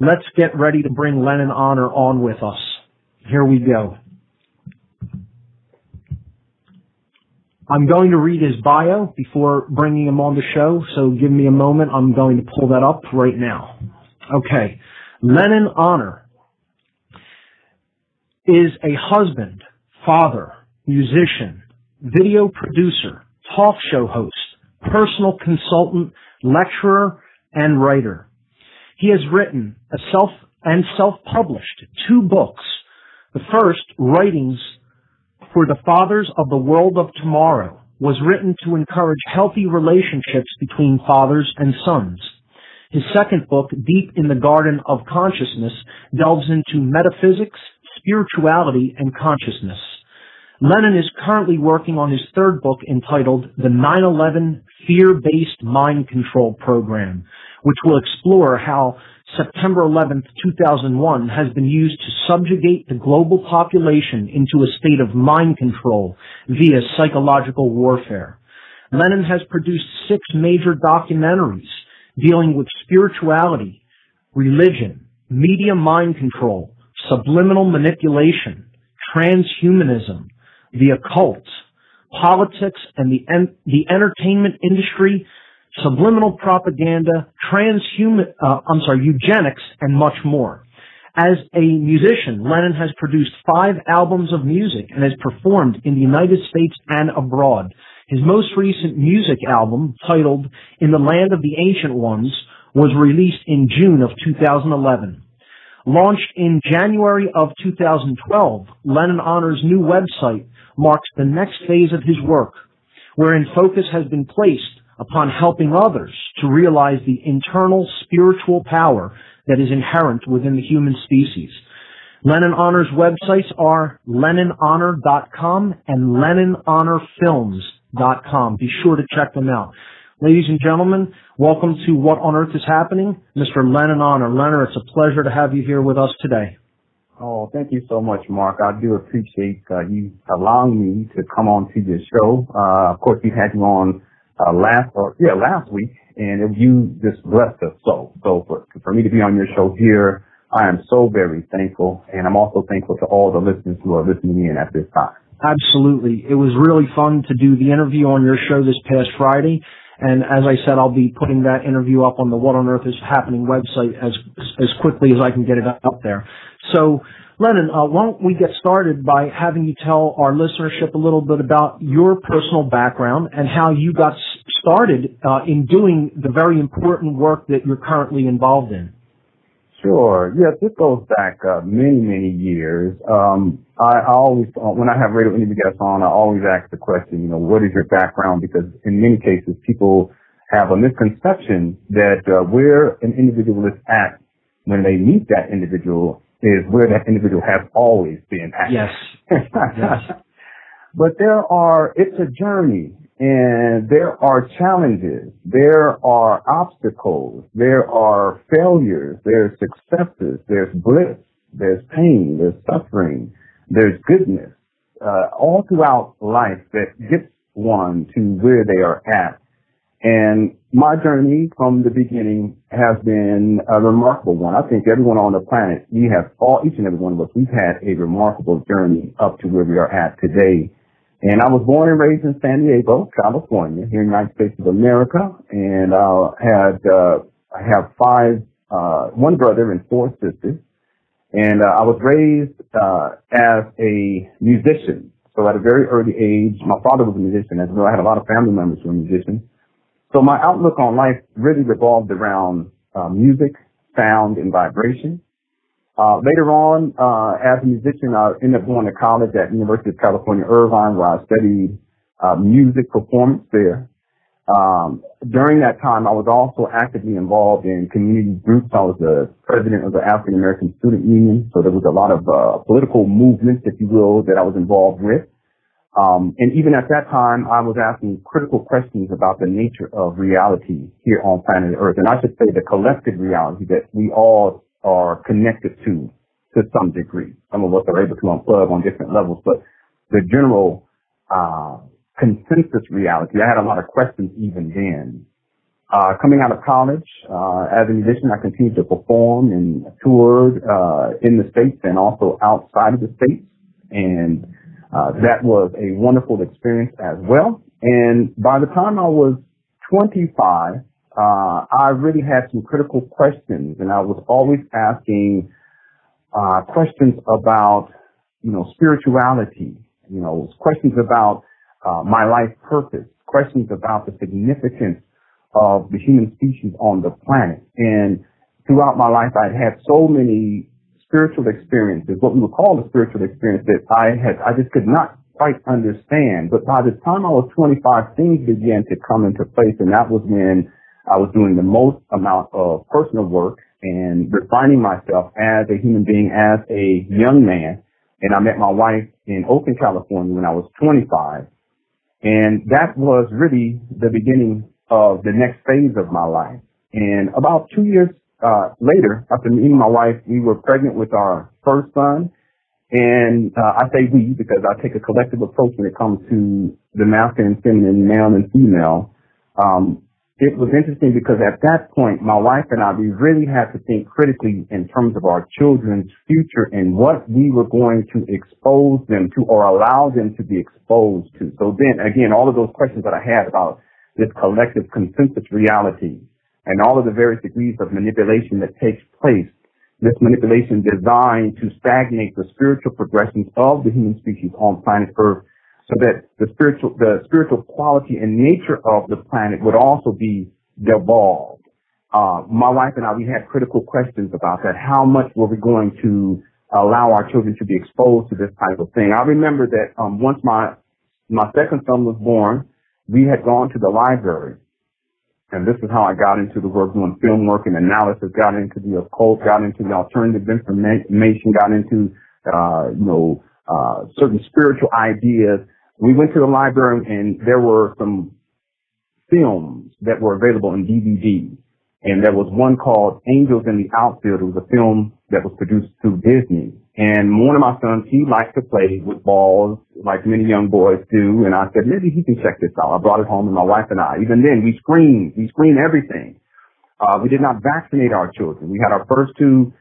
let's get ready to bring Lenon Honor on with us. Here we go. I'm going to read his bio before bringing him on the show, so give me a moment. I'm going to pull that up right now. Okay. Lenon Honor is a husband, father, musician, video producer, talk show host, personal consultant, lecturer, and writer. He has written self-published 2 books. The first, Writings for the Fathers of the World of Tomorrow, was written to encourage healthy relationships between fathers and sons. His second book, Deep in the Garden of Consciousness, delves into metaphysics, spirituality, and consciousness. Lenon is currently working on his third book entitled The 9/11 Fear-Based Mind Control Program, which will explore how September 11th, 2001 has been used to subjugate the global population into a state of mind control via psychological warfare. Lenon has produced 6 major documentaries dealing with spirituality, religion, media mind control, subliminal manipulation, transhumanism, the occult, politics and the entertainment industry, subliminal propaganda, eugenics, and much more. As a musician, Lenon has produced 5 albums of music and has performed in the United States and abroad. His most recent music album, titled In the Land of the Ancient Ones, was released in June of 2011. Launched in January of 2012, Lenon Honor's new website marks the next phase of his work, wherein focus has been placed upon helping others to realize the internal spiritual power that is inherent within the human species. Lenon Honor's websites are LenonHonor.com and LenonHonorFilms.com. Be sure to check them out. Ladies and gentlemen, welcome to What on Earth is Happening, Mr. Lenon Honor. Leonard, it's a pleasure to have you here with us today. Oh, thank you so much, Mark. I do appreciate you allowing me to come on to your show. Of course, we had you on last week, and you just blessed us so. So for me to be on your show here, I am so very thankful, and I'm also thankful to all the listeners who are listening in at this time. Absolutely. It was really fun to do the interview on your show this past Friday. And as I said, I'll be putting that interview up on the What on Earth is Happening website as quickly as I can get it up there. So, Lenon, why don't we get started by having you tell our listenership a little bit about your personal background and how you got started in doing the very important work that you're currently involved in. Sure. Yes, this goes back many years. I always, when I have radio interview guests on, I always ask the question, what is your background? Because in many cases, people have a misconception that where an individual is at when they meet that individual is where that individual has always been at. Yes. Yes. But it's a journey. And there are challenges, there are obstacles, there are failures, there's successes, there's bliss, there's pain, there's suffering, there's goodness, all throughout life that gets one to where they are at. And my journey from the beginning has been a remarkable one. I think everyone on the planet, each and every one of us, we've had a remarkable journey up to where we are at today. And I was born and raised in San Diego, California, here in the United States of America. And I have one brother and 4 sisters. And I was raised as a musician. So at a very early age, my father was a musician as well. I had a lot of family members who were musicians. So my outlook on life really revolved around music, sound, and vibration. Later on, as a musician, I ended up going to college at University of California, Irvine, where I studied music performance there. During that time, I was also actively involved in community groups. I was the president of the African American Student Union, so there was a lot of political movements, if you will, that I was involved with. And even at that time, I was asking critical questions about the nature of reality here on planet Earth, and I should say the collective reality that we all are connected to some degree. Some of us are able to unplug on different levels, but the general consensus reality, I had a lot of questions even then. Coming out of college, as a musician, I continued to perform and toured in the States and also outside of the States. And that was a wonderful experience as well. And by the time I was 25, I really had some critical questions, and I was always asking questions about, spirituality, questions about my life purpose, questions about the significance of the human species on the planet. And throughout my life, I'd had so many spiritual experiences, what we would call a spiritual experience, that I just could not quite understand. But by the time I was 25, things began to come into place, and that was when I was doing the most amount of personal work and refining myself as a human being, as a young man. And I met my wife in Oakland, California when I was 25. And that was really the beginning of the next phase of my life. And about 2 years later, after meeting my wife, we were pregnant with our first son. And I say we because I take a collective approach when it comes to the masculine, feminine, male, and female. It was interesting because at that point, my wife and I, we really had to think critically in terms of our children's future and what we were going to expose them to or allow them to be exposed to. So then, again, all of those questions that I had about this collective consensus reality and all of the various degrees of manipulation that takes place, this manipulation designed to stagnate the spiritual progressions of the human species on planet Earth, so that the spiritual quality and nature of the planet would also be devolved. My wife and I, we had critical questions about that. How much were we going to allow our children to be exposed to this type of thing? I remember that once my second son was born, we had gone to the library. And this is how I got into the work doing film work and analysis, got into the occult, got into the alternative information, got into, certain spiritual ideas. We went to the library and there were some films that were available in DVD. And there was one called Angels in the Outfield. It was a film that was produced through Disney. And one of my sons, he liked to play with balls like many young boys do. And I said, maybe he can check this out. I brought it home and my wife and I, even then, we screened everything. We did not vaccinate our children. We had our first two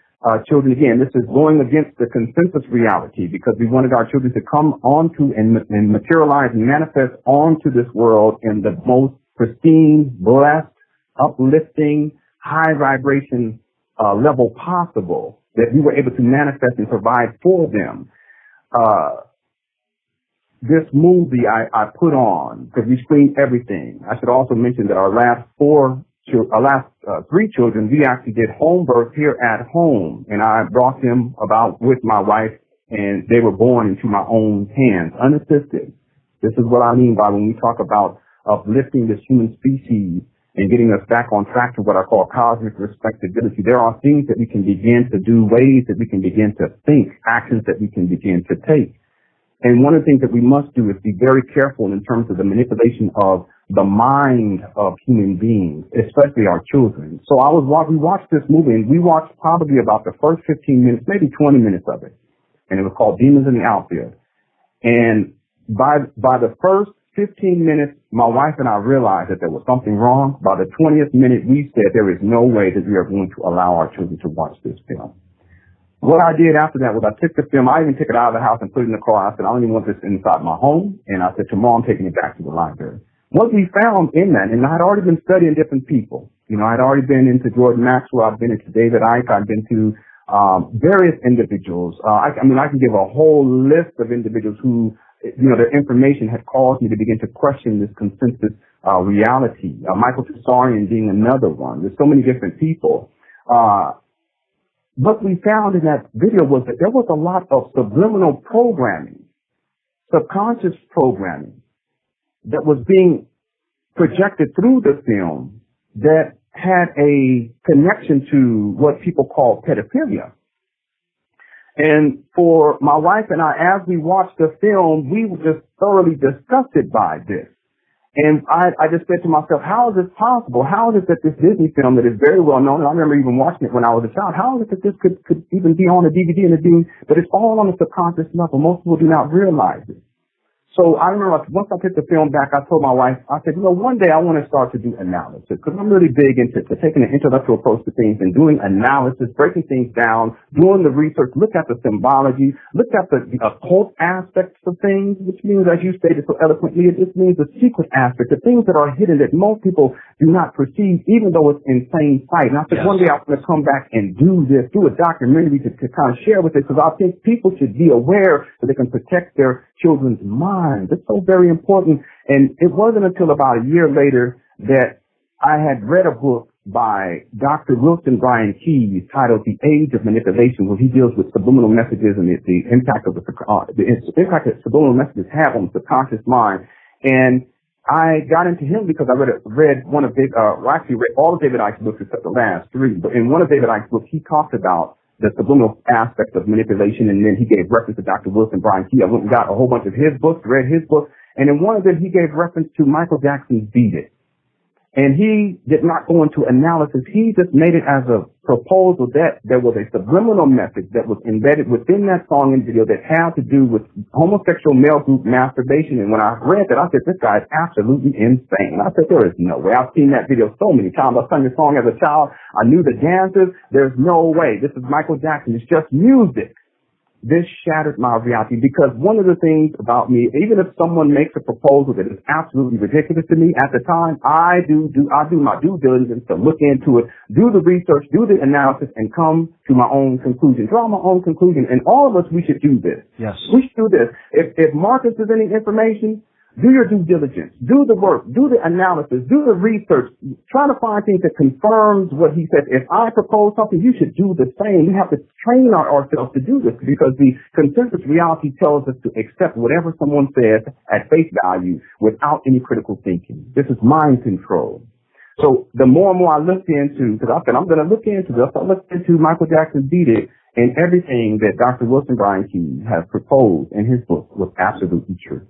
children. Again, this is going against the consensus reality because we wanted our children to come onto and materialize and manifest onto this world in the most pristine, blessed, uplifting, high vibration level possible that we were able to manifest and provide for them. This movie I put on because we screened everything. I should also mention that our last three children, we actually did home birth here at home, and I brought them about with my wife, and they were born into my own hands, unassisted. This is what I mean by when we talk about uplifting this human species and getting us back on track to what I call cosmic respectability. There are things that we can begin to do, ways that we can begin to think, actions that we can begin to take. And one of the things that we must do is be very careful in terms of the manipulation of the mind of human beings, especially our children. So we watched this movie, and we watched probably about the first 15 minutes, maybe 20 minutes of it. And it was called Demons in the Outfield. And by the first 15 minutes, my wife and I realized that there was something wrong. By the 20th minute, we said there is no way that we are going to allow our children to watch this film. What I did after that was I took the film, I even took it out of the house and put it in the car. I said, I don't even want this inside my home. And I said, tomorrow I'm taking it back to the library. What we found in that, and I had already been studying different people. I had already been into Jordan Maxwell. I've been into David Icke. I've been to various individuals. I can give a whole list of individuals who, their information had caused me to begin to question this consensus reality. Michael Tsarian being another one. There's so many different people. What we found in that video was that there was a lot of subliminal programming, subconscious programming that was being projected through the film that had a connection to what people call pedophilia. And for my wife and I, as we watched the film, we were just thoroughly disgusted by this. And I just said to myself, how is this possible? How is it that this Disney film that is very well known, and I remember even watching it when I was a child, how is it that this could even be on a DVD and a DVD, but it's all on a subconscious level. Most people do not realize it. So I remember once I put the film back, I told my wife, I said, one day I want to start to do analysis because I'm really big into taking an intellectual approach to things and doing analysis, breaking things down, doing the research, look at the symbology, look at the occult aspects of things, which means, as you stated so eloquently, it just means the secret aspect, the things that are hidden that most people do not perceive, even though it's in plain sight. And I said, one day I'm going to come back and do this, do a documentary to kind of share with it because I think people should be aware so they can protect their children's minds. It's so very important. And it wasn't until about a year later that I had read a book by Dr. Wilson Bryan Keyes titled The Age of Manipulation, where he deals with subliminal messages and the impact of the impact that subliminal messages have on the subconscious mind. And I got into him because I read one of actually read all of David Icke's books except the last three. But in one of David Icke's books, he talked about the subliminal aspect of manipulation, and then he gave reference to Dr. Wilson Bryan Keyes. I went and got a whole bunch of his books, read his book, and in one of them he gave reference to Michael Jackson's Beat It. And he did not go into analysis. He just made it as a proposal that there was a subliminal message that was embedded within that song and video that had to do with homosexual male group masturbation. And when I read that, I said, this guy is absolutely insane. I said, there is no way. I've seen that video so many times. I sung the song as a child. I knew the dances. There's no way. This is Michael Jackson. It's just music. This shattered my reality because one of the things about me, even if someone makes a proposal that is absolutely ridiculous to me at the time, I do my due diligence to look into it, do the research, do the analysis, and come to my own conclusion, draw my own conclusion. And all of us, we should do this. Yes. We should do this. If Marcus has any information, do your due diligence, do the work, do the analysis, do the research, try to find things that confirms what he said. If I propose something, you should do the same. We have to train ourselves to do this because the consensus reality tells us to accept whatever someone says at face value without any critical thinking. This is mind control. So the more and more I looked into, because I said I'm going to look into this, I looked into Michael Jackson's Beat It, and everything that Dr. Wilson Bryan Keyes has proposed in his book was absolutely true.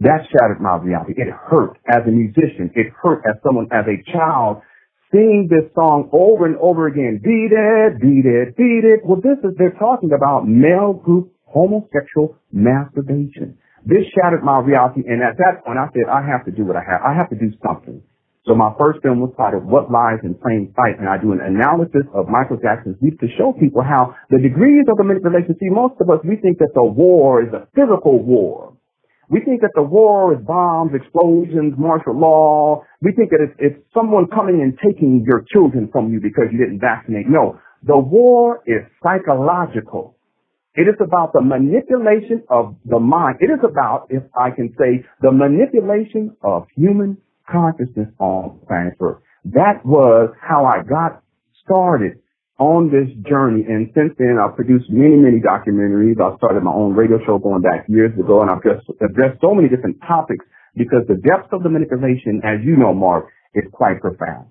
That shattered my reality. It hurt as a musician. It hurt as someone, as a child, singing this song over and over again. Beat it, beat it, beat it. Well, they're talking about male group homosexual masturbation. This shattered my reality. And at that point, I said, I have to do what I have. I have to do something. So my first film was titled What Lies in Plain Sight, and I do an analysis of Michael Jackson's beat to show people how the degrees of the manipulation. See, most of us, we think that the war is a physical war. We think that the war is bombs, explosions, martial law. We think that it's someone coming and taking your children from you because you didn't vaccinate. No, the war is psychological. It is about the manipulation of the mind. It is about, if I can say, the manipulation of human consciousness on planet Earth. That was how I got started on this journey, and since then I've produced many, many documentaries. I started my own radio show going back years ago, and I've just addressed so many different topics because the depth of the manipulation, as you know, Mark, is quite profound.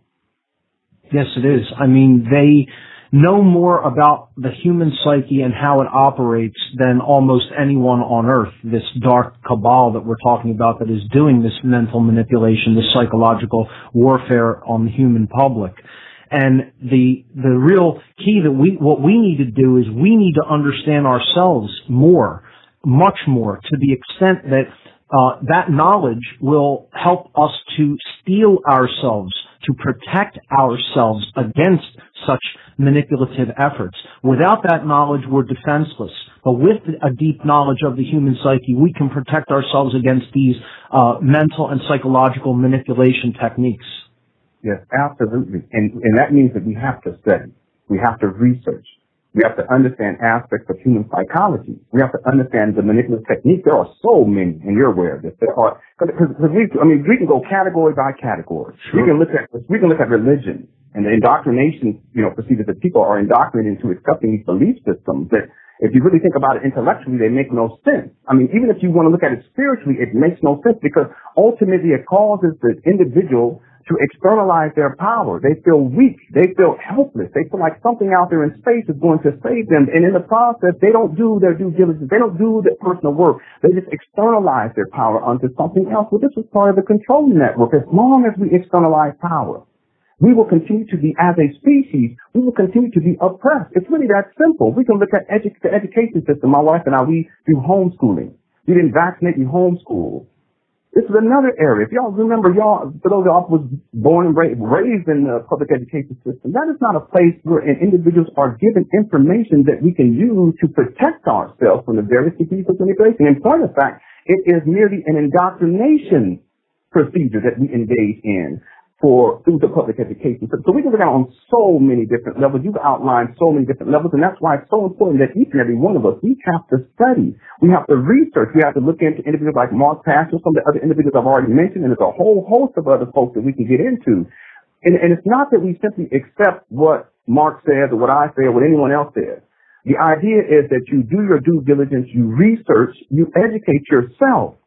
Yes, it is. I mean, they know more about the human psyche and how it operates than almost anyone on earth, this dark cabal that we're talking about that is doing this mental manipulation, this psychological warfare on the human public. And the real key that what we need to do is we need to understand ourselves more, much more, to the extent that that knowledge will help us to steel ourselves, to protect ourselves against such manipulative efforts. Without that knowledge, we're defenseless. But with a deep knowledge of the human psyche, we can protect ourselves against these mental and psychological manipulation techniques. Yes, absolutely. And that means that we have to study. We have to research. We have to understand aspects of human psychology. We have to understand the manipulative techniques. There are so many, and you're aware of this. There are, because we can go category by category. Sure. We can look at religion and the indoctrination, procedures that people are indoctrinated into accepting these belief systems that, if you really think about it intellectually, they make no sense. I mean, even if you want to look at it spiritually, it makes no sense because ultimately it causes the individual to externalize their power. They feel weak. They feel helpless. They feel like something out there in space is going to save them. And in the process, they don't do their due diligence. They don't do their personal work. They just externalize their power onto something else. Well, this is part of the control network. As long as we externalize power, we will continue to be, as a species, we will continue to be oppressed. It's really that simple. We can look at the education system. My wife and I, we do homeschooling. We didn't vaccinate, we homeschooled. This is another area. If y'all remember, for those of y'all who was born and raised in the public education system, that is not a place where individuals are given information that we can use to protect ourselves from the various degrees of manipulation. In point of fact, it is merely an indoctrination procedure that we engage in through the public education system. So we can go down on so many different levels. You've outlined so many different levels, and that's why it's so important that each and every one of us, we have to study. We have to research. We have to look into individuals like Mark Passio, some of the other individuals I've already mentioned, and there's a whole host of other folks that we can get into. And it's not that we simply accept what Mark says or what I say or what anyone else says. The idea is that you do your due diligence, you research, you educate yourself.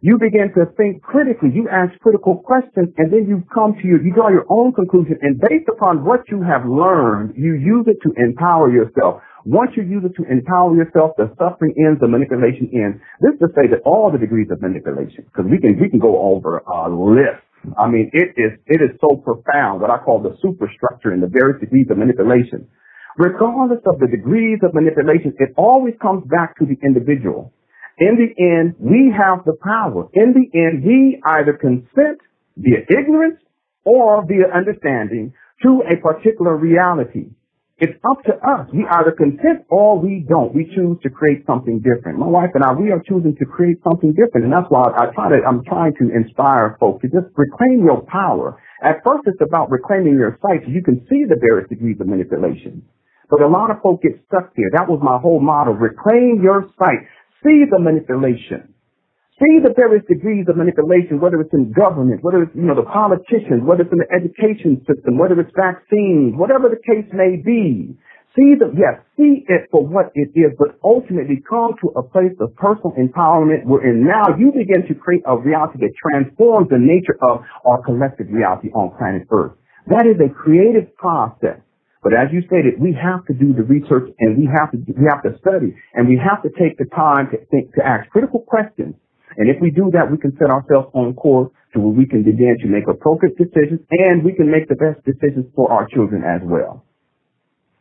You begin to think critically, you ask critical questions, and then you draw your own conclusion, and based upon what you have learned, you use it to empower yourself. Once you use it to empower yourself, the suffering ends, the manipulation ends. This is to say that all the degrees of manipulation, because we can go over a list. I mean, it is so profound, what I call the superstructure and the various degrees of manipulation. Regardless of the degrees of manipulation, it always comes back to the individual. In the end, we have the power. In the end, we either consent via ignorance or via understanding to a particular reality. It's up to us. We either consent or we don't. We choose to create something different. My wife and I, we are choosing to create something different, and that's why I'm trying to inspire folks to just reclaim your power. At first, it's about reclaiming your sight so you can see the various degrees of manipulation. But a lot of folks get stuck there. That was my whole motto: reclaim your sight. See the manipulation. See the various degrees of manipulation, whether it's in government, whether it's, the politicians, whether it's in the education system, whether it's vaccines, whatever the case may be. See it for what it is, but ultimately come to a place of personal empowerment wherein now you begin to create a reality that transforms the nature of our collective reality on planet Earth. That is a creative process. But as you stated, we have to do the research, and we have to study, and we have to take the time to think, to ask critical questions. And if we do that, we can set ourselves on course to where we can begin to make appropriate decisions, and we can make the best decisions for our children as well.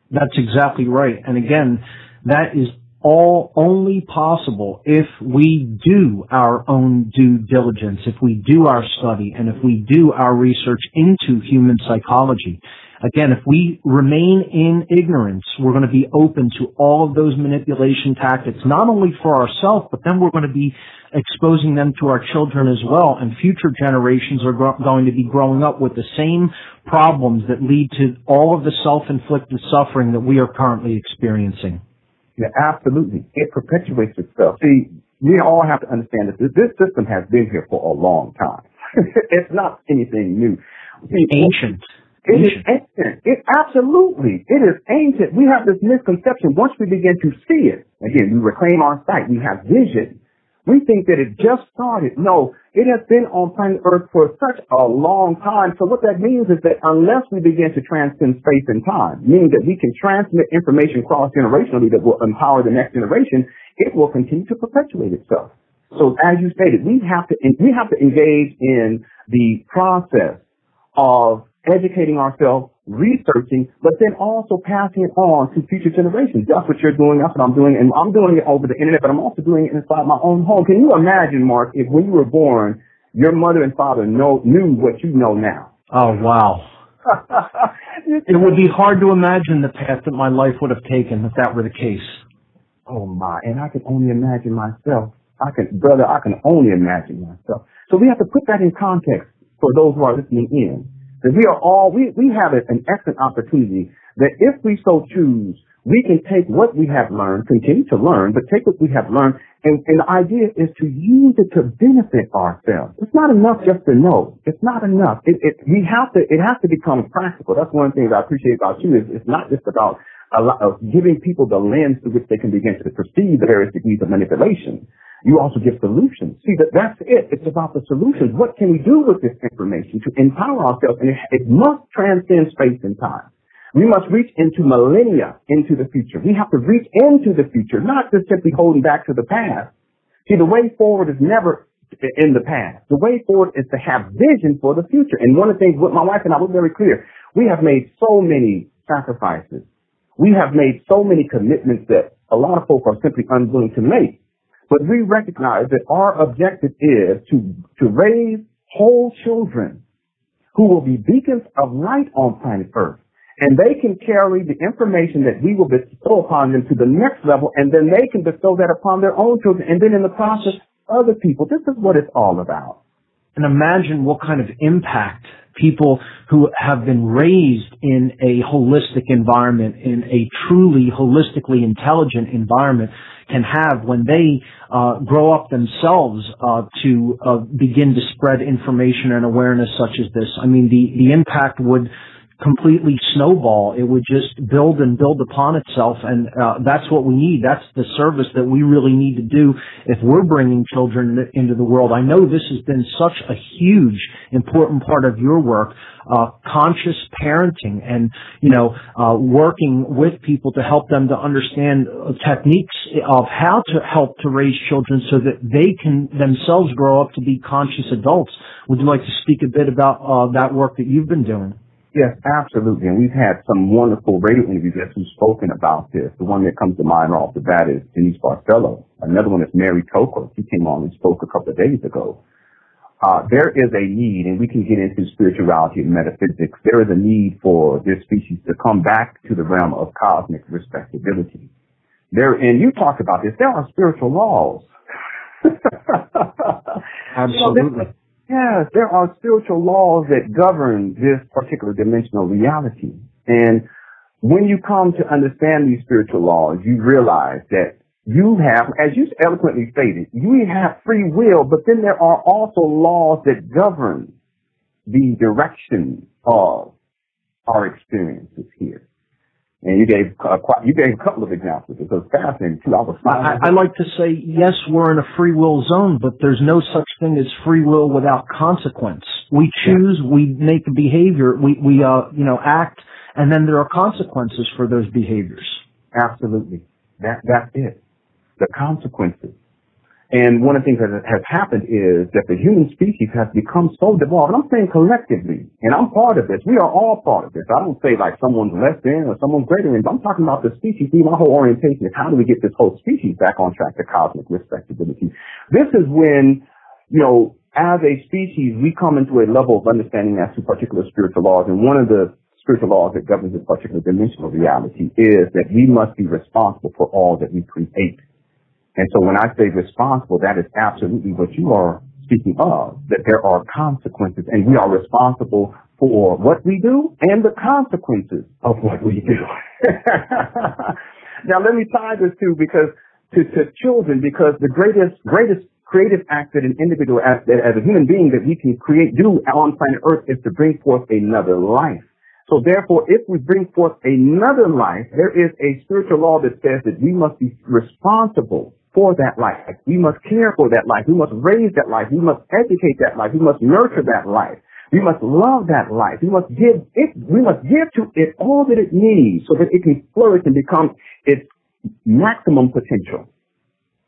That's exactly right. And again, that is all only possible if we do our own due diligence, if we do our study, and if we do our research into human psychology. Again, if we remain in ignorance, we're going to be open to all of those manipulation tactics, not only for ourselves, but then we're going to be exposing them to our children as well, and future generations are going to be growing up with the same problems that lead to all of the self-inflicted suffering that we are currently experiencing. Yeah, absolutely. It perpetuates itself. See, we all have to understand that this system has been here for a long time. It's not anything new. Ancient. It is ancient. It is ancient. We have this misconception. Once we begin to see it, again, we reclaim our sight. We have vision. We think that it just started. No, it has been on planet Earth for such a long time. So what that means is that unless we begin to transcend space and time, meaning that we can transmit information cross-generationally that will empower the next generation, it will continue to perpetuate itself. So as you stated, we have to engage in the process of educating ourselves, researching, but then also passing it on to future generations. That's what you're doing. That's what I'm doing. And I'm doing it over the internet, but I'm also doing it inside my own home. Can you imagine, Mark, if when you were born, your mother and father knew what you know now? Oh, wow. It would be hard to imagine the path that my life would have taken if that were the case. Oh, my. And I can only imagine myself. I can only imagine myself. So we have to put that in context for those who are listening in. That we have an excellent opportunity that if we so choose, we can take what we have learned, continue to learn, but take what we have learned, and the idea is to use it to benefit ourselves. It's not enough just to know. It's not enough. It has to become practical. That's one of the things I appreciate about you is it's not just about giving people the lens through which they can begin to perceive the various degrees of manipulation. You also give solutions. See, that's it. It's about the solutions. What can we do with this information to empower ourselves? And it must transcend space and time. We must reach into millennia into the future. We have to reach into the future, not just simply holding back to the past. See, the way forward is never in the past. The way forward is to have vision for the future. And one of the things with my wife and I, we're very clear. We have made so many sacrifices. We have made so many commitments that a lot of folk are simply unwilling to make. But we recognize that our objective is to raise whole children who will be beacons of light on planet Earth. And they can carry the information that we will bestow upon them to the next level, and then they can bestow that upon their own children, and then in the process, other people. This is what it's all about. And imagine what kind of impact people who have been raised in a holistic environment, in a truly holistically intelligent environment, can have when they grow up themselves to begin to spread information and awareness such as this. I mean, the impact would completely snowball. It would just build and build upon itself, and that's what we need. That's the service that we really need to do if we're bringing children into the world. I know this has been such a huge, important part of your work, conscious parenting, and working with people to help them to understand techniques of how to help to raise children so that they can themselves grow up to be conscious adults. Would you like to speak a bit about that work that you've been doing? Yes, absolutely. And we've had some wonderful radio interviews who've spoken about this. The one that comes to mind off the bat is Denise Barcelo. Another one is Mary Coker. She came on and spoke a couple of days ago. There is a need, and we can get into spirituality and metaphysics. There is a need for this species to come back to the realm of cosmic respectability. And you talked about this. There are spiritual laws. Absolutely. Yes, there are spiritual laws that govern this particular dimensional reality. And when you come to understand these spiritual laws, you realize that you have, as you eloquently stated, you have free will, but then there are also laws that govern the direction of our experiences here. And you gave a couple of examples. It was fascinating too. I like to say, yes, we're in a free will zone, but there's no such thing as free will without consequence. We choose, we make a behavior, we act, and then there are consequences for those behaviors. Absolutely. That's it. The consequences. And one of the things that has happened is that the human species has become so devolved. And I'm saying collectively, and I'm part of this. We are all part of this. I don't say like someone's less than or someone's greater than. I'm talking about the species. My whole orientation is how do we get this whole species back on track to cosmic respectability. This is when, as a species, we come into a level of understanding as to particular spiritual laws. And one of the spiritual laws that governs this particular dimensional reality is that we must be responsible for all that we create. And so when I say responsible, that is absolutely what you are speaking of, that there are consequences, and we are responsible for what we do and the consequences of what we do. Now, let me tie this to children, because the greatest creative act that an individual, as a human being, that we can do on planet Earth is to bring forth another life. So therefore, if we bring forth another life, there is a spiritual law that says that we must be responsible for that life. We must care for that life. We must raise that life. We must educate that life. We must nurture that life. We must love that life. We must give to it all that it needs so that it can flourish and become its maximum potential.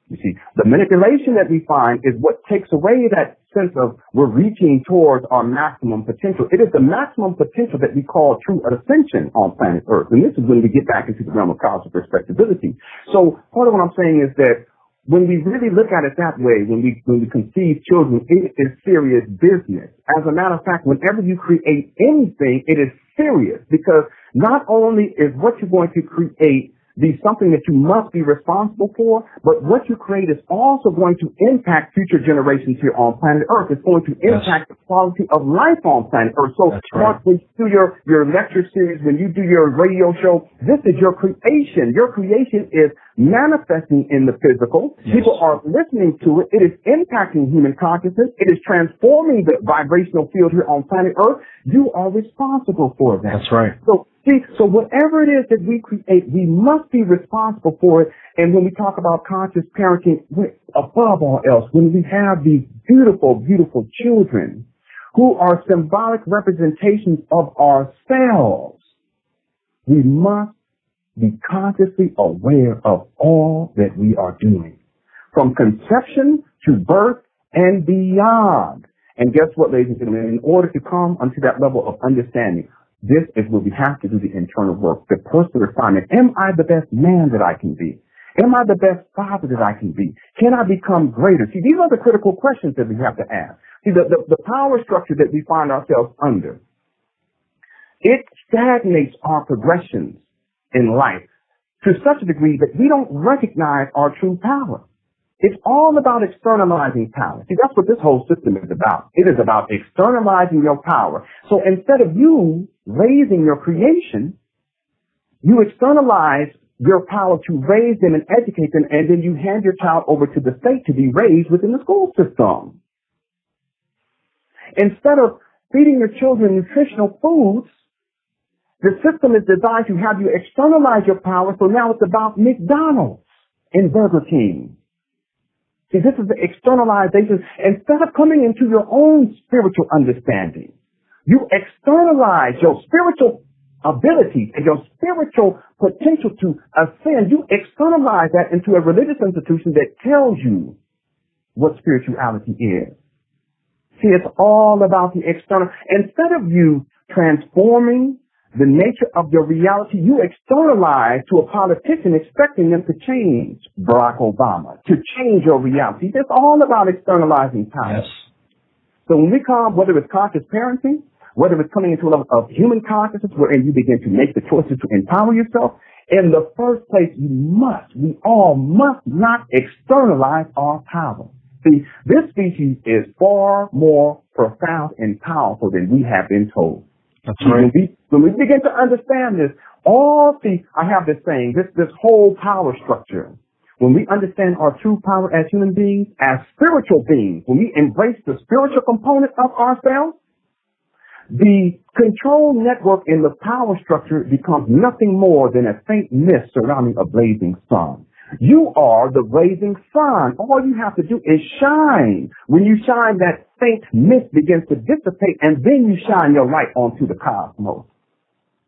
You see, the manipulation that we find is what takes away that sense of we're reaching towards our maximum potential. It is the maximum potential that we call true ascension on planet Earth. And this is when we get back into the realm of cosmic respectability. So part of what I'm saying is that when we really look at it that way, when we conceive children, it is serious business. As a matter of fact, whenever you create anything, it is serious, because not only is what you're going to create be something that you must be responsible for, but what you create is also going to impact future generations here on planet Earth. It's going to impact the quality of life on planet Earth. So when you do your lecture series, when you do your radio show, this is your creation. Your creation is manifesting in the physical. Yes. People are listening to it. It is impacting human consciousness. It is transforming the vibrational field here on planet Earth. You are responsible for that. That's right. So whatever it is that we create, we must be responsible for it. And when we talk about conscious parenting, above all else, when we have these beautiful, beautiful children who are symbolic representations of ourselves, we must be consciously aware of all that we are doing, from conception to birth and beyond. And guess what, ladies and gentlemen? In order to come unto that level of understanding, this is where we have to do the internal work, the personal refinement. Am I the best man that I can be? Am I the best father that I can be? Can I become greater? See, these are the critical questions that we have to ask. See, the power structure that we find ourselves under, it stagnates our progressions in life to such a degree that we don't recognize our true power. It's all about externalizing power. See, that's what this whole system is about. It is about externalizing your power. So instead of you raising your creation, you externalize your power to raise them and educate them, and then you hand your child over to the state to be raised within the school system. Instead of feeding your children nutritional foods, the system is designed to have you externalize your power, so now it's about McDonald's and Burger King. See, this is the externalization. Instead of coming into your own spiritual understanding, you externalize your spiritual ability and your spiritual potential to ascend. You externalize that into a religious institution that tells you what spirituality is. See, it's all about the external. Instead of you transforming the nature of your reality, you externalize to a politician expecting them to change Barack Obama, to change your reality. It's all about externalizing power. Yes. So when we come, whether it's conscious parenting, whether it's coming into a level of human consciousness wherein you begin to make the choices to empower yourself, in the first place, we all must not externalize our power. See, this species is far more profound and powerful than we have been told. That's right. When we begin to understand this, I have this saying, this whole power structure, when we understand our true power as human beings, as spiritual beings, when we embrace the spiritual component of ourselves, the control network in the power structure becomes nothing more than a faint mist surrounding a blazing sun. You are the blazing sun. All you have to do is shine. When you shine, that faint mist begins to dissipate, and then you shine your light onto the cosmos.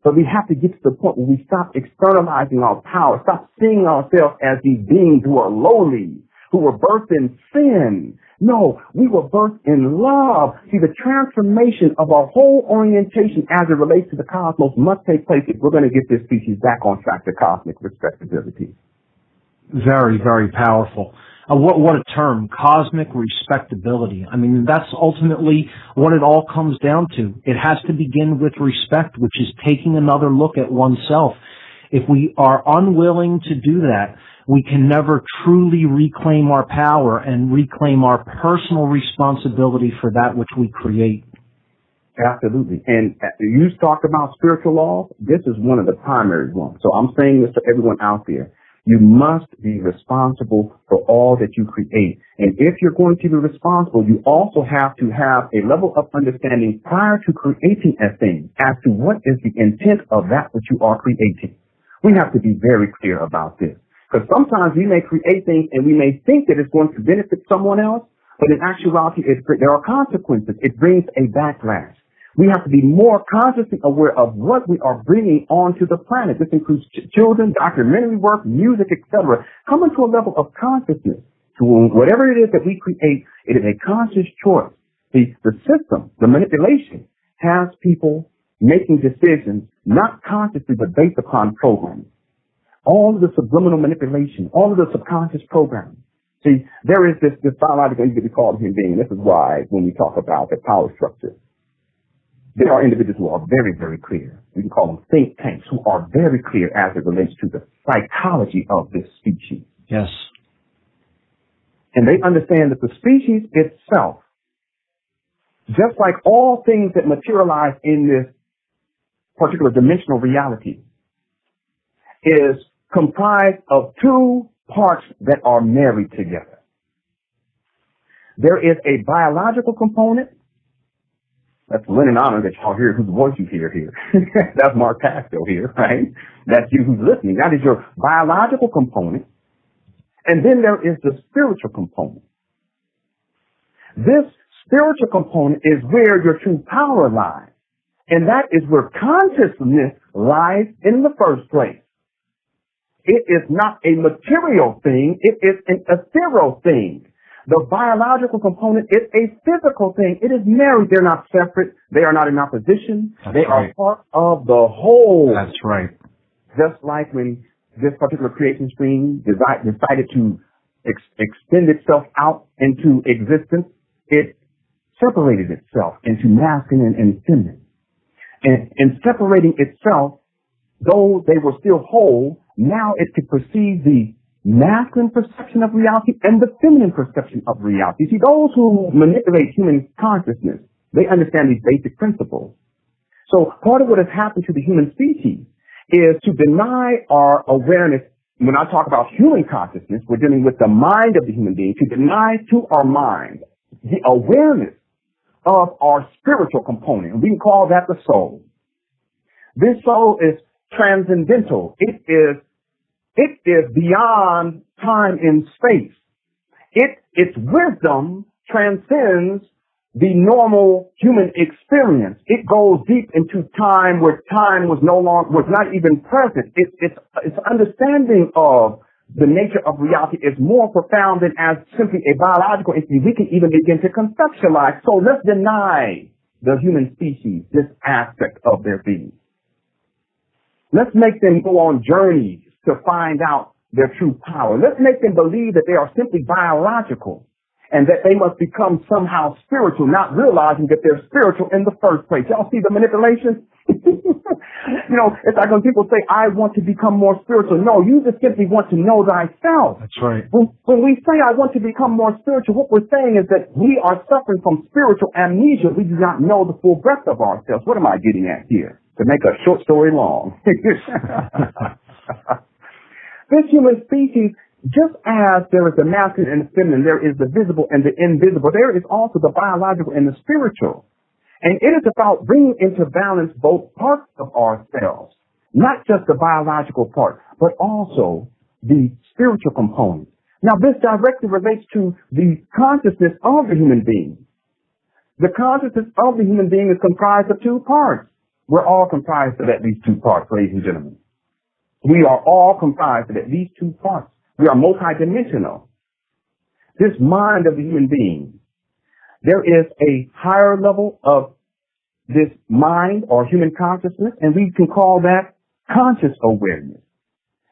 But we have to get to the point where we stop externalizing our power, stop seeing ourselves as these beings who are lowly, who were birthed in sin. No, we were birthed in love. See, the transformation of our whole orientation as it relates to the cosmos must take place if we're going to get this species back on track to cosmic respectability. Very, very powerful. What a term, cosmic respectability. I mean, that's ultimately what it all comes down to. It has to begin with respect, which is taking another look at oneself. If we are unwilling to do that, we can never truly reclaim our power and reclaim our personal responsibility for that which we create. Absolutely. And you talked about spiritual laws. This is one of the primary ones. So I'm saying this to everyone out there. You must be responsible for all that you create. And if you're going to be responsible, you also have to have a level of understanding prior to creating a thing as to what is the intent of that which you are creating. We have to be very clear about this. Because sometimes we may create things and we may think that it's going to benefit someone else, but in actuality, there are consequences. It brings a backlash. We have to be more consciously aware of what we are bringing onto the planet. This includes children, documentary work, music, etc. Coming to a level of consciousness to whatever it is that we create. It is a conscious choice. The system, the manipulation, has people making decisions not consciously but based upon programming. All of the subliminal manipulation, all of the subconscious programming. See, there is this biological entity called human being. This is why when we talk about the power structure, there are individuals who are very, very clear. We can call them think tanks who are very clear as it relates to the psychology of this species. Yes. And they understand that the species itself, just like all things that materialize in this particular dimensional reality, is comprised of two parts that are married together. There is a biological component. That's Lenon that y'all hear, whose voice you hear here. That's Mark Passio here, right? That's you who's listening. That is your biological component. And then there is the spiritual component. This spiritual component is where your true power lies. And that is where consciousness lies in the first place. It is not a material thing. It is an ethereal thing. The biological component is a physical thing. It is married. They're not separate. They are not in opposition. They are part of the whole. That's right. Just like when this particular creation stream decided to extend itself out into existence, it separated itself into masculine and feminine. And in separating itself, though they were still whole, now it could perceive the masculine perception of reality and the feminine perception of reality. See, those who manipulate human consciousness, they understand these basic principles. So part of what has happened to the human species is to deny our awareness. When I talk about human consciousness, we're dealing with the mind of the human being, to deny to our mind the awareness of our spiritual component. And we can call that the soul. This soul is transcendental. It is beyond time and space. Its wisdom transcends the normal human experience. It goes deep into time where time was not even present. Its understanding of the nature of reality is more profound than as simply a biological entity we can even begin to conceptualize. So let's deny the human species this aspect of their being. Let's make them go on journeys to find out their true power. Let's make them believe that they are simply biological and that they must become somehow spiritual, not realizing that they're spiritual in the first place. Y'all see the manipulation? You know, it's like when people say, I want to become more spiritual. No, you just simply want to know thyself. That's right. When we say I want to become more spiritual, what we're saying is that we are suffering from spiritual amnesia. We do not know the full breadth of ourselves. What am I getting at here? To make a short story long. This human species, just as there is the masculine and the feminine, there is the visible and the invisible, there is also the biological and the spiritual. And it is about bringing into balance both parts of ourselves, not just the biological part, but also the spiritual component. Now, this directly relates to the consciousness of the human being. The consciousness of the human being is comprised of two parts. We're all comprised of at least two parts, ladies and gentlemen. We are all comprised of at least two parts. We are multidimensional. This mind of the human being, there is a higher level of this mind or human consciousness, and we can call that conscious awareness.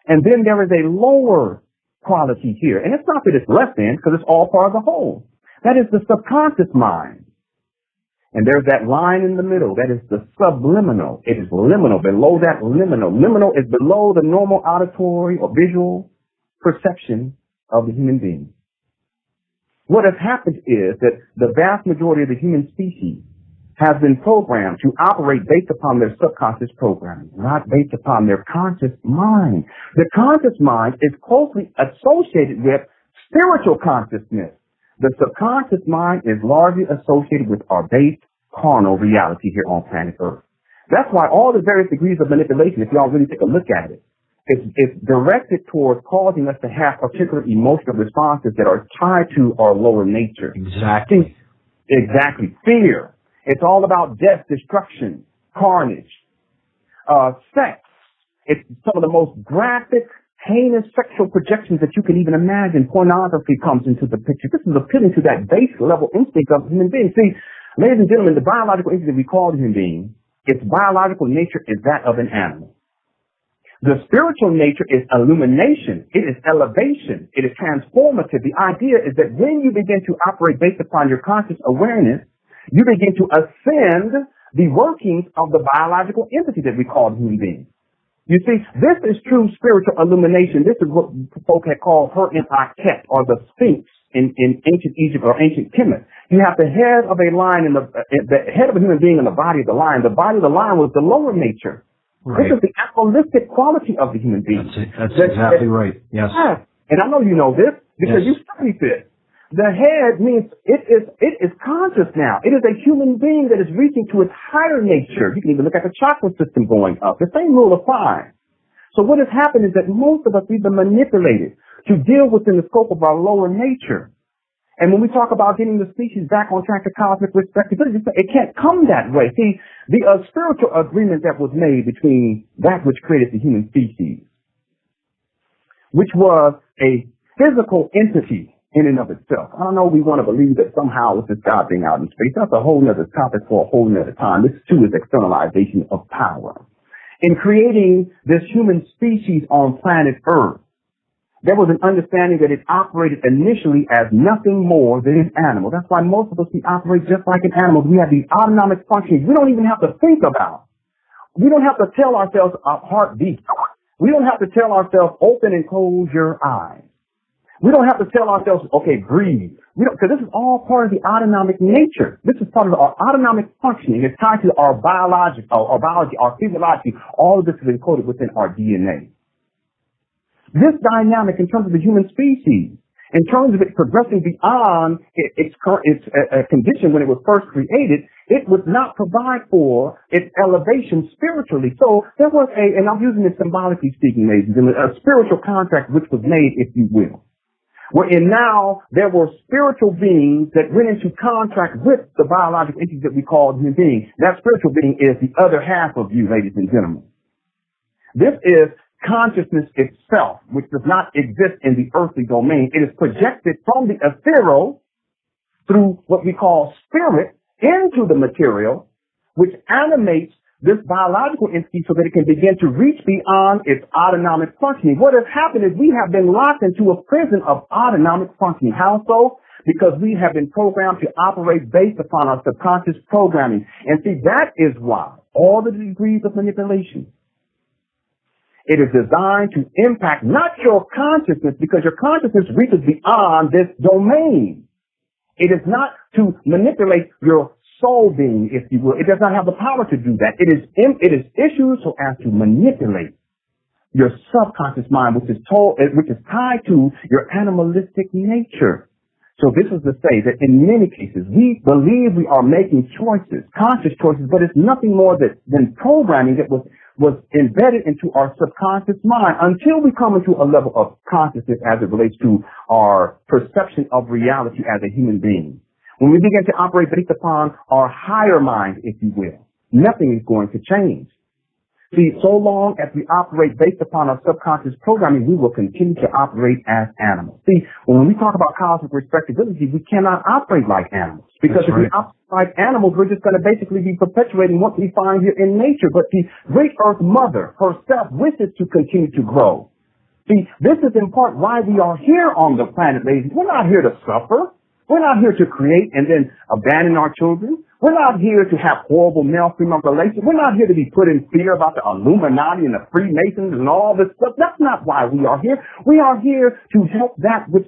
And then there is a lower quality here. And it's not that it's less than, because it's all part of the whole. That is the subconscious mind. And there's that line in the middle. That is the subliminal. It is liminal, below that liminal. Liminal is below the normal auditory or visual perception of the human being. What has happened is that the vast majority of the human species has been programmed to operate based upon their subconscious programming, not based upon their conscious mind. The conscious mind is closely associated with spiritual consciousness. The subconscious mind is largely associated with our base carnal reality here on planet Earth. That's why all the various degrees of manipulation, if y'all really take a look at it, it's directed towards causing us to have particular emotional responses that are tied to our lower nature. Exactly. Fear. It's all about death, destruction, carnage, sex. It's some of the most graphic, heinous sexual projections that you can even imagine. Pornography comes into the picture. This is appealing to that base level instinct of the human being. See, ladies and gentlemen, the biological instinct that we call the human being, its biological nature is that of an animal. The spiritual nature is illumination. It is elevation. It is transformative. The idea is that when you begin to operate based upon your conscious awareness, you begin to ascend the workings of the biological entity that we call the human being. You see, this is true spiritual illumination. This is what folk had called her in Aket, or the Sphinx in ancient Egypt or ancient Kemet. You have the head of a lion the head of a human being in the body of the lion. The body of the lion was the lower nature. Right. This is the apholistic quality of the human being. That's exactly right. Yes. And I know you know this because you studied this. The head means it is conscious now. It is a human being that is reaching to its higher nature. You can even look at the chakra system going up. The same rule applies. So what has happened is that most of us, we've been manipulated to deal within the scope of our lower nature. And when we talk about getting the species back on track to cosmic respectability, it can't come that way. See, the spiritual agreement that was made between that which created the human species, which was a physical entity in and of itself. I don't know, we want to believe that somehow with this God being out in space. That's a whole nother topic for a whole nother time. This too is externalization of power. In creating this human species on planet Earth, there was an understanding that it operated initially as nothing more than an animal. That's why most of us, we operate just like an animal. We have these autonomic functions we don't even have to think about. We don't have to tell ourselves our heartbeat. We don't have to tell ourselves open and close your eyes. We don't have to tell ourselves, okay, breathe. Because this is all part of the autonomic nature. This is part of our autonomic functioning. It's tied to our biology, our physiology. All of this is encoded within our DNA. This dynamic in terms of the human species, in terms of it progressing beyond its condition when it was first created, it would not provide for its elevation spiritually. So there was and I'm using this symbolically speaking, ladies and gentlemen, a spiritual contract which was made, if you will. Wherein now there were spiritual beings that went into contract with the biological entities that we call human beings. That spiritual being is the other half of you, ladies and gentlemen. This is consciousness itself, which does not exist in the earthly domain. It is projected from the ethereal through what we call spirit into the material, which animates this biological entity so that it can begin to reach beyond its autonomic functioning. What has happened is we have been locked into a prison of autonomic functioning. How so? Because we have been programmed to operate based upon our subconscious programming. And see, that is why all the degrees of manipulation, it is designed to impact not your consciousness, because your consciousness reaches beyond this domain. It is not to manipulate your soul being, if you will. It does not have the power to do that. It is issued so as to manipulate your subconscious mind, which is tied to your animalistic nature. So this is to say that in many cases, we believe we are making choices, conscious choices, but it's nothing more than programming that was embedded into our subconscious mind until we come into a level of consciousness as it relates to our perception of reality as a human being. When we begin to operate based upon our higher mind, if you will, nothing is going to change. See, so long as we operate based upon our subconscious programming, we will continue to operate as animals. See, when we talk about cosmic respectability, we cannot operate like animals. Because if we operate like animals, we're just going to basically be perpetuating what we find here in nature. But the great Earth Mother herself wishes to continue to grow. See, this is in part why we are here on the planet, ladies. We're not here to suffer. We're not here to create and then abandon our children. We're not here to have horrible male-female relations. We're not here to be put in fear about the Illuminati and the Freemasons and all this stuff. That's not why we are here. We are here to help that which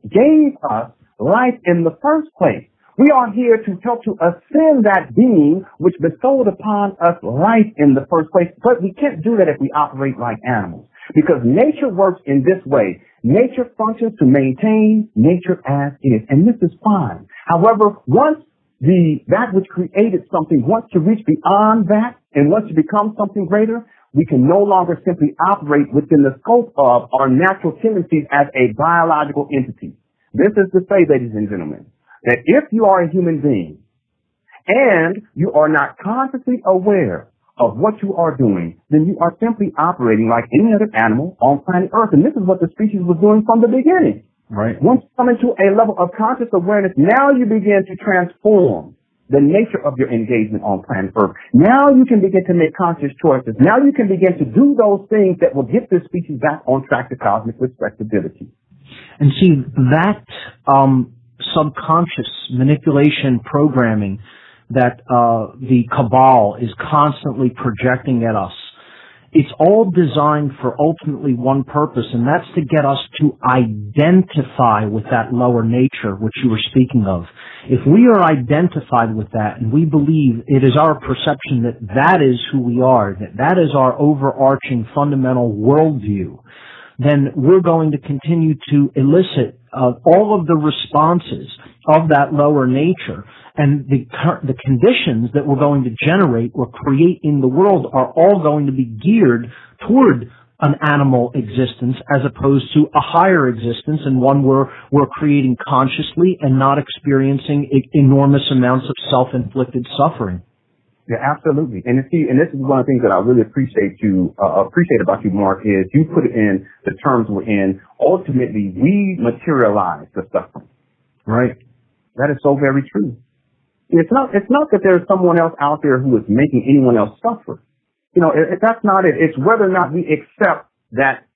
gave us life in the first place. We are here to help to ascend that being which bestowed upon us life in the first place. But we can't do that if we operate like animals, because nature works in this way. Nature functions to maintain nature as is, and this is fine. However, once that which created something wants to reach beyond that and wants to become something greater, we can no longer simply operate within the scope of our natural tendencies as a biological entity. This is to say, ladies and gentlemen, that if you are a human being and you are not consciously aware of what you are doing, then you are simply operating like any other animal on planet Earth. And this is what the species was doing from the beginning. Right. Once you come into a level of conscious awareness, now you begin to transform the nature of your engagement on planet Earth. Now you can begin to make conscious choices. Now you can begin to do those things that will get this species back on track to cosmic respectability. And see, that subconscious manipulation programming that the cabal is constantly projecting at us, it's all designed for ultimately one purpose, and that's to get us to identify with that lower nature which you were speaking of. If we are identified with that and we believe it is our perception that that is who we are, that is our overarching fundamental worldview, then we're going to continue to elicit all of the responses of that lower nature, and the conditions that we're going to generate or create in the world are all going to be geared toward an animal existence as opposed to a higher existence, and one where we're creating consciously and not experiencing enormous amounts of self-inflicted suffering. Yeah, absolutely. And this is one of the things that I really appreciate about you, Mark, is you put it in the terms we're in. Ultimately, we materialize the suffering. Right? That is so very true. It's not that there's someone else out there who is making anyone else suffer. That's not it. It's whether or not we accept that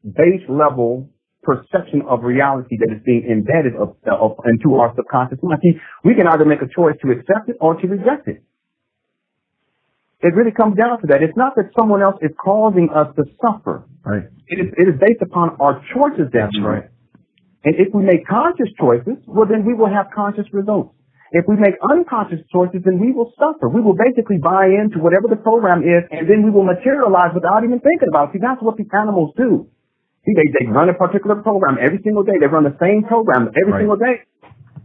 base level perception of reality that is being embedded into our subconscious mind. See, we can either make a choice to accept it or to reject it. It really comes down to that. It's not that someone else is causing us to suffer. Right. It is based upon our choices that we make. And if we make conscious choices, well, then we will have conscious results. If we make unconscious choices, then we will suffer. We will basically buy into whatever the program is, and then we will materialize without even thinking about it. See, that's what the animals do. See, they run a particular program every single day. They run the same program every single day.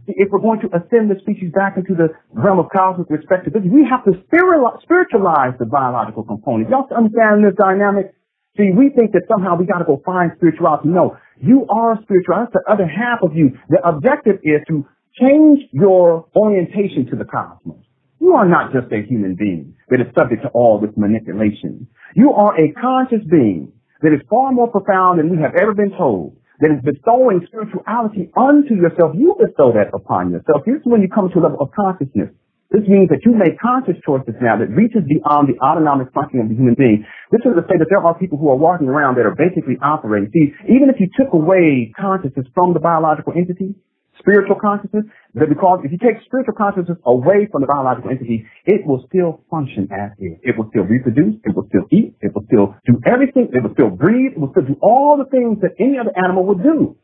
If we're going to ascend the species back into the realm of cosmic respectability, we have to spiritualize the biological component. Y'all understand this dynamic? See, we think that somehow we got to go find spirituality. No, you are spiritual. That's the other half of you. The objective is to change your orientation to the cosmos. You are not just a human being that is subject to all this manipulation. You are a conscious being that is far more profound than we have ever been told, that is bestowing spirituality unto yourself. You bestow that upon yourself. Here's when you come to a level of consciousness. This means that you make conscious choices now that reaches beyond the autonomic functioning of the human being. This is to say that there are people who are walking around that are basically operating. See, even if you took away consciousness from the biological entity, spiritual consciousness, because if you take spiritual consciousness away from the biological entity, it will still function as is. It will still reproduce, it will still eat, it will still do everything, it will still breathe, it will still do all the things that any other animal would do.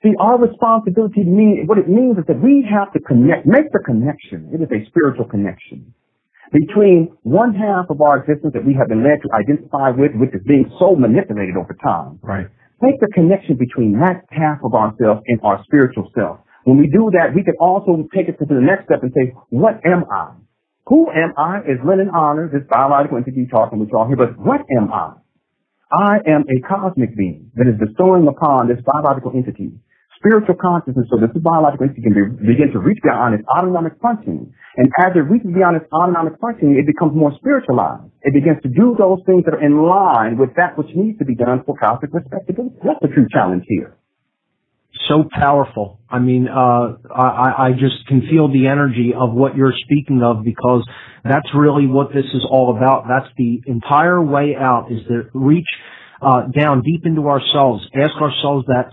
See, our responsibility what it means is that we have to make the connection. It is a spiritual connection between one half of our existence that we have been led to identify with, which is being so manipulated over time. Right. Make the connection between that half of ourselves and our spiritual self. When we do that, we can also take it to the next step and say, what am I? Who am I? Is Lenon honors this biological entity talking with y'all here, but what am I? I am a cosmic being that is bestowing upon this biological entity spiritual consciousness so that this biological entity can begin to reach beyond its autonomic functioning. And as it reaches beyond its autonomic functioning, it becomes more spiritualized. It begins to do those things that are in line with that which needs to be done for cosmic respectability. That's the true challenge here. So powerful. I mean, I just can feel the energy of what you're speaking of, because that's really what this is all about. That's the entire way out, is to reach down deep into ourselves, ask ourselves that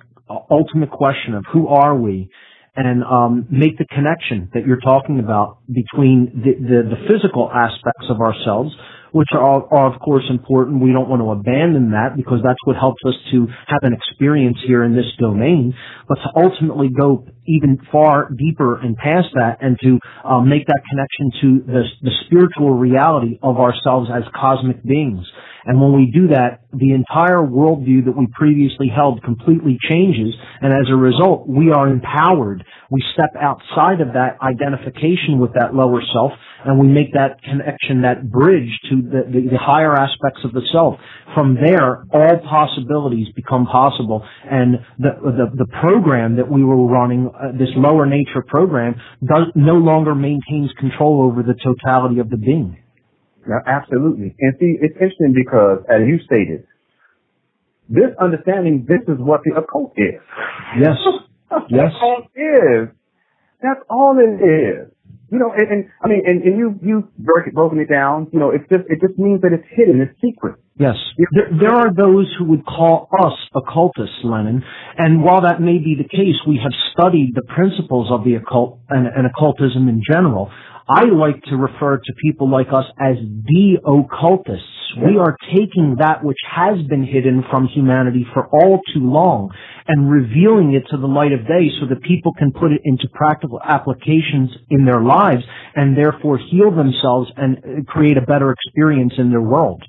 ultimate question of who are we, and make the connection that you're talking about between the physical aspects of ourselves, which are of course important. We don't want to abandon that, because that's what helps us to have an experience here in this domain, but to ultimately go even far deeper and past that, and to make that connection to the spiritual reality of ourselves as cosmic beings. And when we do that, the entire worldview that we previously held completely changes, and as a result, we are empowered. We step outside of that identification with that lower self, and we make that connection, that bridge to the higher aspects of the self. From there, all possibilities become possible, and the program that we were running, this lower nature program, no longer maintains control over the totality of the being. Yeah, absolutely. And see, it's interesting because, as you stated, this understanding, this is what the occult is. Yes. Yes. That's all it is. That's all it is. You know, and you've broken it down. You know, it just means that it's hidden, it's secret. Yes. There are those who would call us occultists, Lenon, and while that may be the case, we have studied the principles of the occult and occultism in general. I like to refer to people like us as the occultists. We are taking that which has been hidden from humanity for all too long and revealing it to the light of day so that people can put it into practical applications in their lives and therefore heal themselves and create a better experience in their world.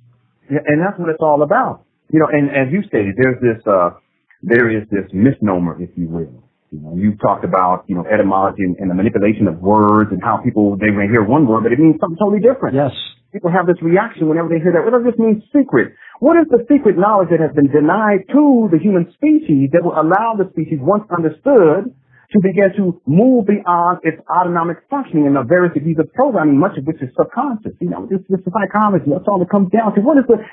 Yeah, and that's what it's all about. You know, and as you stated, there is this misnomer, if you will. You know, you talked about, you know, etymology and the manipulation of words and how people, they may hear one word, but it means something totally different. Yes. People have this reaction whenever they hear that. What does this mean, secret? What is the secret knowledge that has been denied to the human species that will allow the species, once understood, to begin to move beyond its autonomic functioning and the various degrees of programming, much of which is subconscious? You know, this is psychology. That's all it comes down to.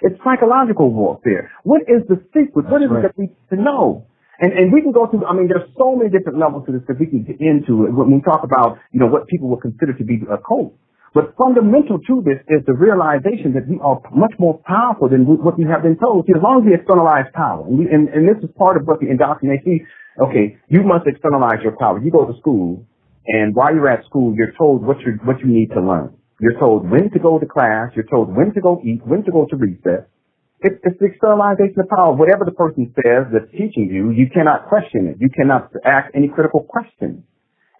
It's psychological warfare. What is the secret? What is it that we need to know? And we can go through, I mean, there's so many different levels to this that we can get into when we talk about, you know, what people would consider to be the occult. But fundamental to this is the realization that we are much more powerful than what we have been told. See, as long as we externalize power, and this is part of what the indoctrination, okay, you must externalize your power. You go to school, and while you're at school, you're told what you need to learn. You're told when to go to class. You're told when to go eat, when to go to recess. It's the externalization of power. Whatever the person says that's teaching you, you cannot question it. You cannot ask any critical questions.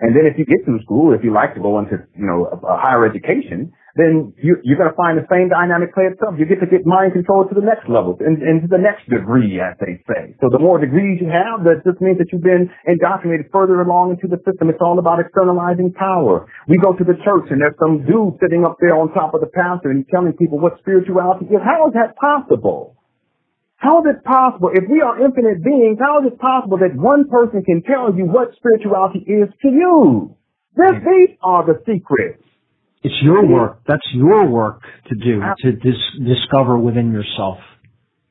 And then if you get through school, if you like to go into, a higher education, then you're going to find the same dynamic play itself. You get to get mind control to the next level and to the next degree, as they say. So the more degrees you have, that just means that you've been indoctrinated further along into the system. It's all about externalizing power. We go to the church and there's some dude sitting up there on top of the pastor and he's telling people what spirituality is. How is that possible? How is it possible, if we are infinite beings, how is it possible that one person can tell you what spirituality is to you? These are the secrets. It's your work. That's your work to do, to discover within yourself.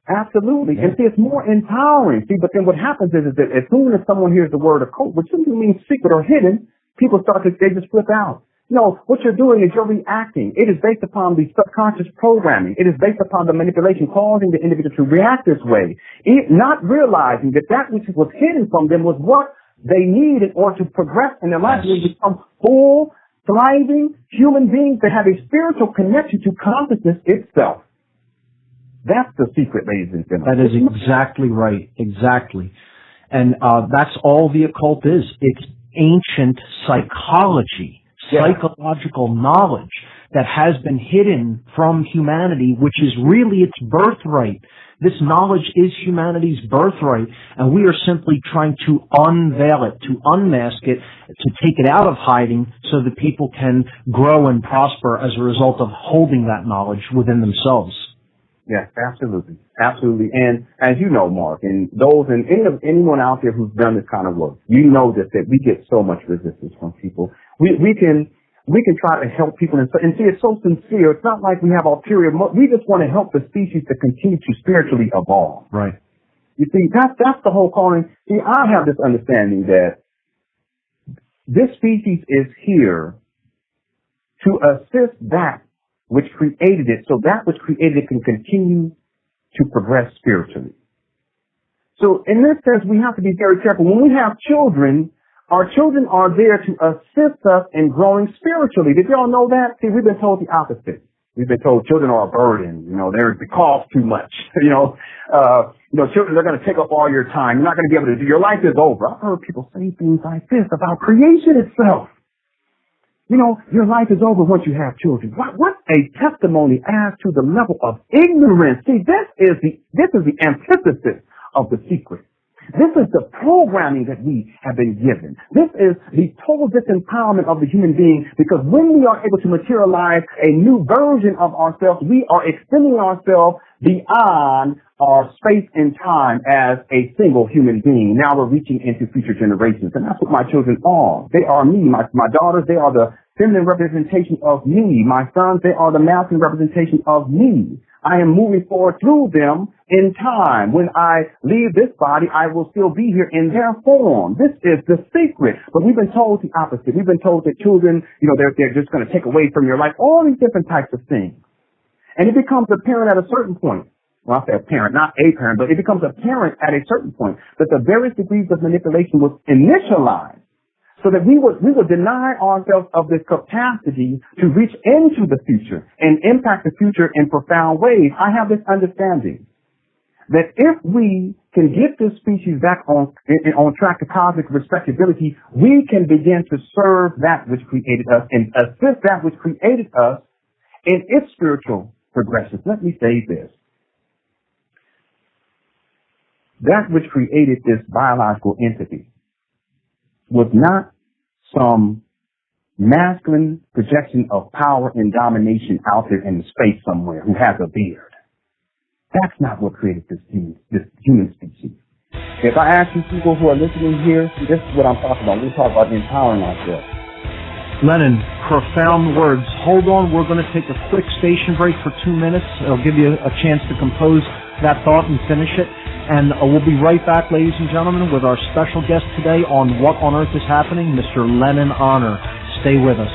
Absolutely. Yeah. And see, it's more empowering. See, but then what happens is that as soon as someone hears the word occult, which simply means secret or hidden, people they just flip out. No, what you're doing is you're reacting. It is based upon the subconscious programming. It is based upon the manipulation causing the individual to react this way, not realizing that which was hidden from them was what they need in order to progress in their life and become full, thriving human beings that have a spiritual connection to consciousness itself. That's the secret, ladies and gentlemen. That is exactly right. Exactly. And that's all the occult is. It's ancient psychology. Psychological knowledge that has been hidden from humanity, which is really its birthright. This knowledge is humanity's birthright, and we are simply trying to unveil it, to unmask it, to take it out of hiding so that people can grow and prosper as a result of holding that knowledge within themselves. Yes, absolutely. Absolutely. And as you know, Mark, and anyone out there who's done this kind of work, you know that we get so much resistance from people. We can try to help people and see, it's so sincere. It's not like we have ulterior motives. We just want to help the species to continue to spiritually evolve. Right. You see, that's the whole calling. See, I have this understanding that this species is here to assist that which created it, so that which created it can continue to progress spiritually. So in this sense, we have to be very careful. When we have children, our children are there to assist us in growing spiritually. Did y'all know that? See, we've been told the opposite. We've been told children are a burden. They cost too much. Children, they're going to take up all your time. You're not going to be able to do. Your life is over. I've heard people say things like this about creation itself. Your life is over once you have children. What a testimony as to the level of ignorance. See, this is the antithesis of the secret. This is the programming that we have been given. This is the total disempowerment of the human being, because when we are able to materialize a new version of ourselves, we are extending ourselves beyond our space and time as a single human being. Now we're reaching into future generations, and that's what my children are. They are me. My daughters, they are the feminine representation of me. My sons, they are the masculine representation of me. I am moving forward through them in time. When I leave this body, I will still be here in their form. This is the secret. But we've been told the opposite. We've been told that children, they're just going to take away from your life, all these different types of things. And it becomes apparent at a certain point. Well, I say a parent, not a parent, but it becomes apparent at a certain point that the various degrees of manipulation was initialized so that we would deny ourselves of this capacity to reach into the future and impact the future in profound ways. I have this understanding that if we can get this species back on track to cosmic respectability, we can begin to serve that which created us and assist that which created us in its spiritual progressions. Let me say this. That which created this biological entity was not some masculine projection of power and domination out there in space somewhere who has a beard. That's not what created this human species. If I ask you people who are listening here, this is what I'm talking about. We talk about empowering ourselves. Lenon, profound words. Hold on, we're going to take a quick station break for 2 minutes. It'll give you a chance to compose that thought and finish it. And we'll be right back, ladies and gentlemen, with our special guest today on What on Earth is Happening, Mr. Lenon Honor. Stay with us.